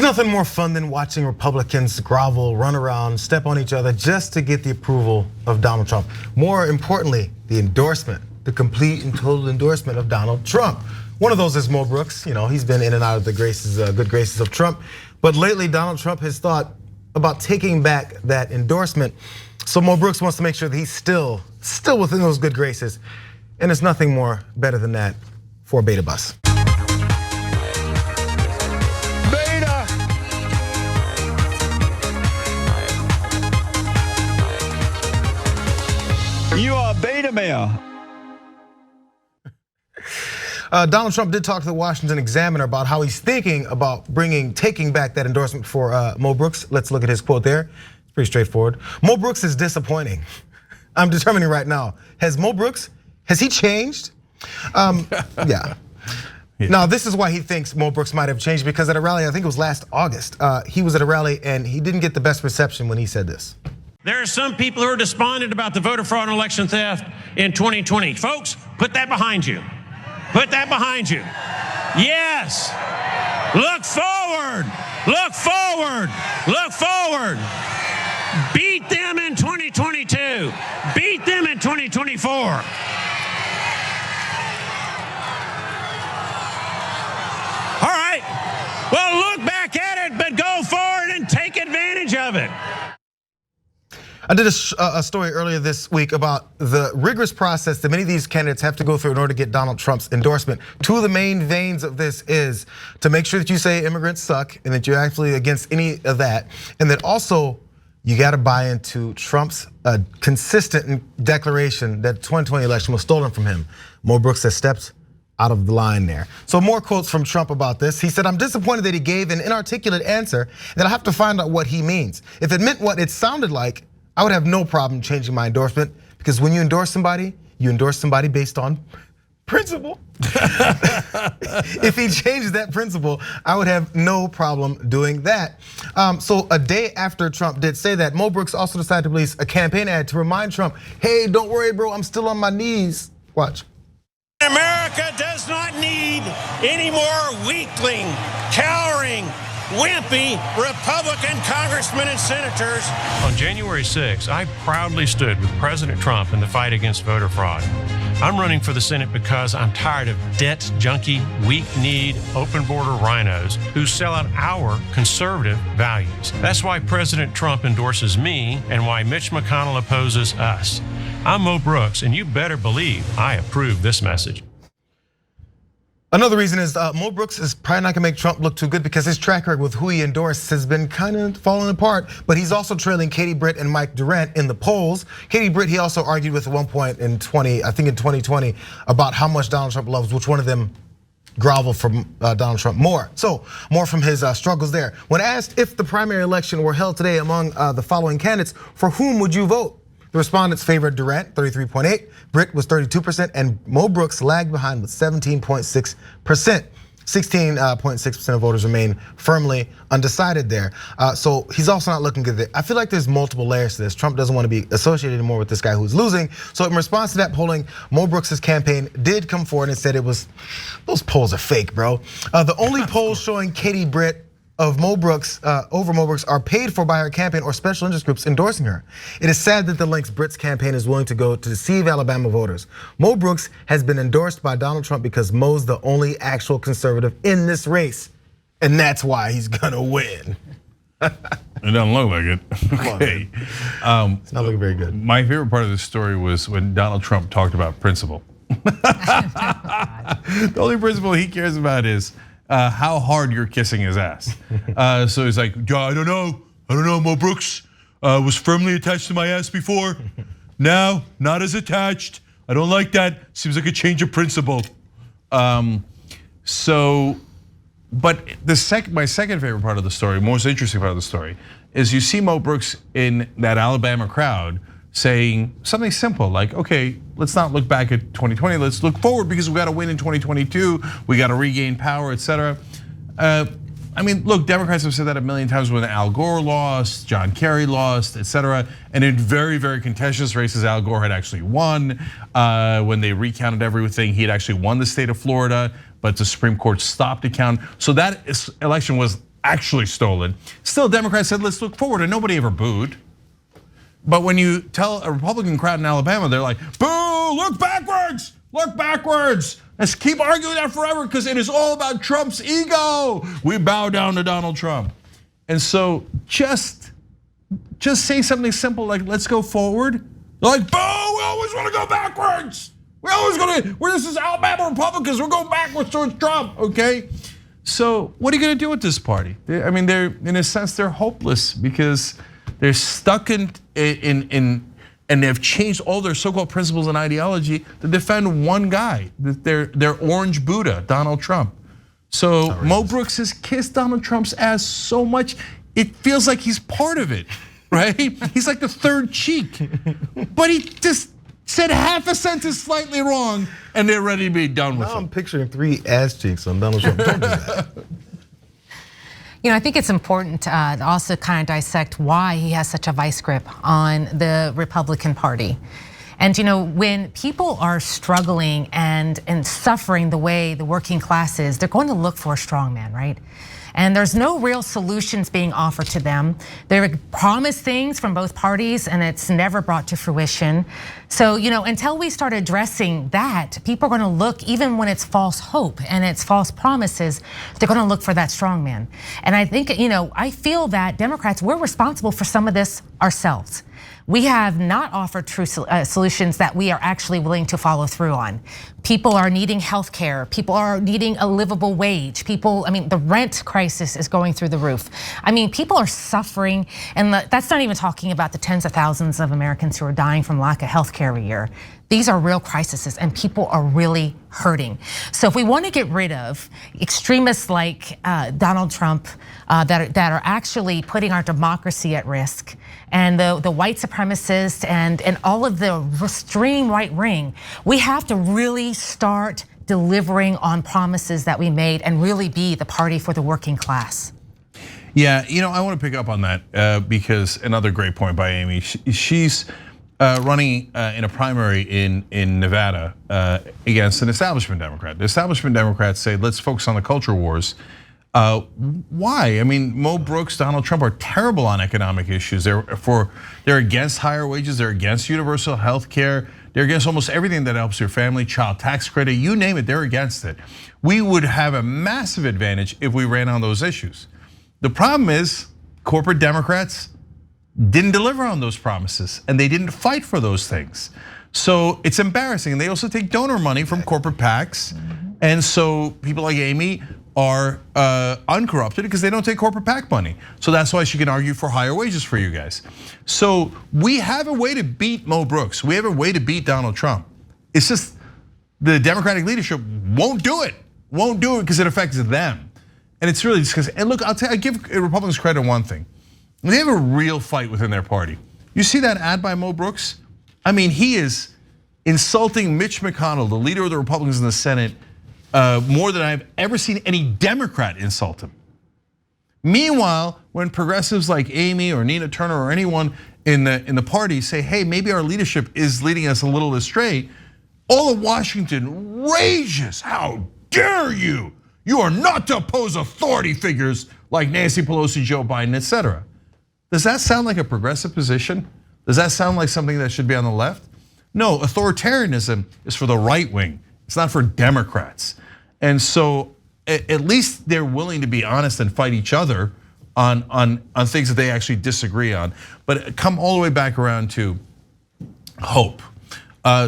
nothing more fun than watching Republicans grovel, run around, step on each other just to get the approval of Donald Trump. More importantly, the endorsement, the complete and total endorsement of Donald Trump. One of those is Mo Brooks. He's been in and out of the good graces of Trump. But lately, Donald Trump has thought about taking back that endorsement. So Mo Brooks wants to make sure that he's still within those good graces. And there's nothing more better than that for a beta bus. You are beta male. Donald Trump did talk to the Washington Examiner about how he's thinking about taking back that endorsement for Mo Brooks. Let's look at his quote there. It's pretty straightforward. Mo Brooks is disappointing. I'm determining right now. Has he changed? Yeah. Now, this is why he thinks Mo Brooks might have changed, because at a rally, I think it was last August, he was at a rally and he didn't get the best reception when he said this. There are some people who are despondent about the voter fraud and election theft in 2020. Folks, put that behind you. Put that behind you. Yes. Look forward. Look forward. Look forward. Beat them in 2022. Beat them in 2024. All right. Well, look back at it, but go forward and take advantage of it. I did a story earlier this week about the rigorous process that many of these candidates have to go through in order to get Donald Trump's endorsement. Two of the main veins of this is to make sure that you say immigrants suck and that you're actually against any of that. And that also you gotta buy into Trump's consistent declaration that the 2020 election was stolen from him. Mo Brooks has stepped out of the line there. So more quotes from Trump about this. He said, "I'm disappointed that he gave an inarticulate answer, that I have to find out what he means. If it meant what it sounded like, I would have no problem changing my endorsement, because when you endorse somebody based on principle." If he changes that principle, I would have no problem doing that. So a day after Trump did say that, Mo Brooks also decided to release a campaign ad to remind Trump, hey, don't worry, bro, I'm still on my knees. Watch. America does not need any more weakling, cowering, wimpy Republican congressmen and senators. On January 6th, I proudly stood with President Trump in the fight against voter fraud. I'm running for the Senate because I'm tired of debt junkie, weak-kneed, open-border RINOs who sell out our conservative values. That's why President Trump endorses me and why Mitch McConnell opposes us. I'm Mo Brooks, and you better believe I approve this message. Another reason is Mo Brooks is probably not gonna make Trump look too good, because his track record with who he endorsed has been kind of falling apart. But he's also trailing Katie Britt and Mike Durant in the polls. Katie Britt, he also argued with at one point in 2020, about how much Donald Trump loves which one of them groveled from Donald Trump more. So more from his struggles there. When asked if the primary election were held today among the following candidates, for whom would you vote? The respondents favored Durant, 33.8%, Britt was 32%, and Mo Brooks lagged behind with 17.6%. 16.6% of voters remain firmly undecided there. So he's also not looking good there. I feel like there's multiple layers to this. Trump doesn't want to be associated anymore with this guy who's losing. So in response to that polling, Mo Brooks' campaign did come forward and said those polls are fake, bro. The only polls showing Katie Britt of Mo Brooks over Mo Brooks are paid for by her campaign or special interest groups endorsing her. It is sad that the lengths Britt's campaign is willing to go to deceive Alabama voters. Mo Brooks has been endorsed by Donald Trump because Mo's the only actual conservative in this race, and that's why he's gonna win. It doesn't look like it. Okay. It's not looking very good. My favorite part of this story was when Donald Trump talked about principle. The only principle he cares about is how hard you're kissing his ass. So he's like, I don't know, Mo Brooks was firmly attached to my ass before. Now, not as attached. I don't like that. Seems like a change of principle. But my second favorite part of the story, most interesting part of the story, is you see Mo Brooks in that Alabama crowd saying something simple like, okay, let's not look back at 2020, let's look forward because we got to win in 2022, we got to regain power, etc. I mean, look, Democrats have said that a million times when Al Gore lost, John Kerry lost, etc. And in very, very contentious races, Al Gore had actually won. When they recounted everything, he had actually won the state of Florida, but the Supreme Court stopped the count. So that election was actually stolen. Still, Democrats said, let's look forward, and nobody ever booed. But when you tell a Republican crowd in Alabama, they're like, boo, look backwards, look backwards. Let's keep arguing that forever because it is all about Trump's ego. We bow down to Donald Trump. And so just say something simple like, let's go forward. They're like, boo, we always want to go backwards. This is Alabama Republicans, we're going backwards towards Trump, okay? So what are you gonna do with this party? I mean, they're, in a sense, they're hopeless because they're stuck in and they've changed all their so-called principles and ideology to defend one guy, their orange Buddha, Donald Trump. So Mo Brooks has kissed Donald Trump's ass so much, it feels like he's part of it, right? He's like the third cheek, but he just said half a sentence slightly wrong and they're ready to be done with it. I'm picturing 3 ass cheeks on Donald Trump. Don't do that. I think it's important to also kind of dissect why he has such a vice grip on the Republican Party. And when people are struggling and suffering the way the working class is, they're going to look for a strong man, right? And there's no real solutions being offered to them. They're promised things from both parties and it's never brought to fruition. So, until we start addressing that, people are gonna look, even when it's false hope and it's false promises, they're gonna look for that strong man. And I think, I feel that Democrats, we're responsible for some of this ourselves. We have not offered true solutions that we are actually willing to follow through on. People are needing health care. People are needing a livable wage. The rent crisis is going through the roof. People are suffering, and that's not even talking about the tens of thousands of Americans who are dying from lack of health care every year. These are real crises and people are really hurting. So if we want to get rid of extremists like Donald Trump that are actually putting our democracy at risk, and the white supremacists and all of the extreme right wing, we have to really start delivering on promises that we made and really be the party for the working class. Yeah, I want to pick up on that because another great point by Amy. She's running in a primary in Nevada against an establishment Democrat. The establishment Democrats say, let's focus on the culture wars. Why? Mo Brooks, Donald Trump are terrible on economic issues. They're against higher wages, they're against universal health care, they're against almost everything that helps your family, child tax credit, you name it, they're against it. We would have a massive advantage if we ran on those issues. The problem is, corporate Democrats didn't deliver on those promises and they didn't fight for those things. So it's embarrassing. And they also take donor money from corporate PACs. And so people like Amy are uncorrupted because they don't take corporate PAC money. So that's why she can argue for higher wages for you guys. So we have a way to beat Mo Brooks. We have a way to beat Donald Trump. It's just the Democratic leadership won't do it because it affects them. And it's really just because, and look, I give Republicans credit on one thing. They have a real fight within their party. You see that ad by Mo Brooks? He is insulting Mitch McConnell, the leader of the Republicans in the Senate, more than I've ever seen any Democrat insult him. Meanwhile, when progressives like Amy or Nina Turner or anyone in the party say, hey, maybe our leadership is leading us a little astray, all of Washington rages, how dare you? You are not to oppose authority figures like Nancy Pelosi, Joe Biden, etc. Does that sound like a progressive position? Does that sound like something that should be on the left? No, authoritarianism is for the right wing. It's not for Democrats. And so at least they're willing to be honest and fight each other on things that they actually disagree on. But come all the way back around to hope.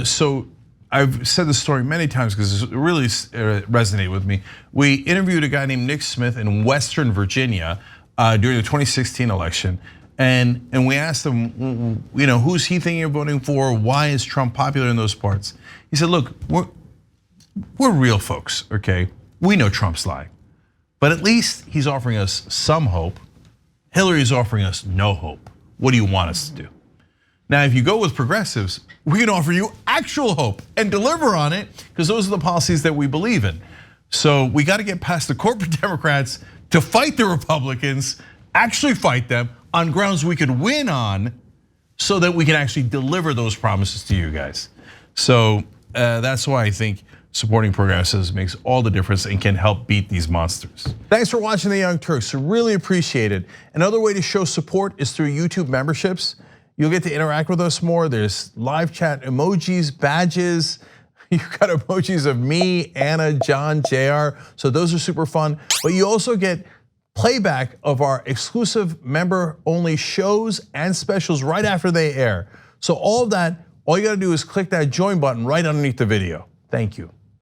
So I've said this story many times because it really resonated with me. We interviewed a guy named Nick Smith in Western Virginia during the 2016 election. And we asked him, who's he thinking of voting for? Why is Trump popular in those parts? He said, look, we're real folks, okay? We know Trump's lying, but at least he's offering us some hope. Hillary's offering us no hope. What do you want us to do? Now, if you go with progressives, we can offer you actual hope and deliver on it because those are the policies that we believe in. So we got to get past the corporate Democrats to fight the Republicans, actually fight them on grounds we could win on so that we can actually deliver those promises to you guys. So that's why I think supporting progressives makes all the difference and can help beat these monsters. Thanks for watching The Young Turks, really appreciate it. Another way to show support is through YouTube memberships. You'll get to interact with us more. There's live chat emojis, badges. You've got emojis of me, Anna, John, JR. So those are super fun. But you also get playback of our exclusive member-only shows and specials right after they air. So all of that, all you gotta do is click that join button right underneath the video. Thank you.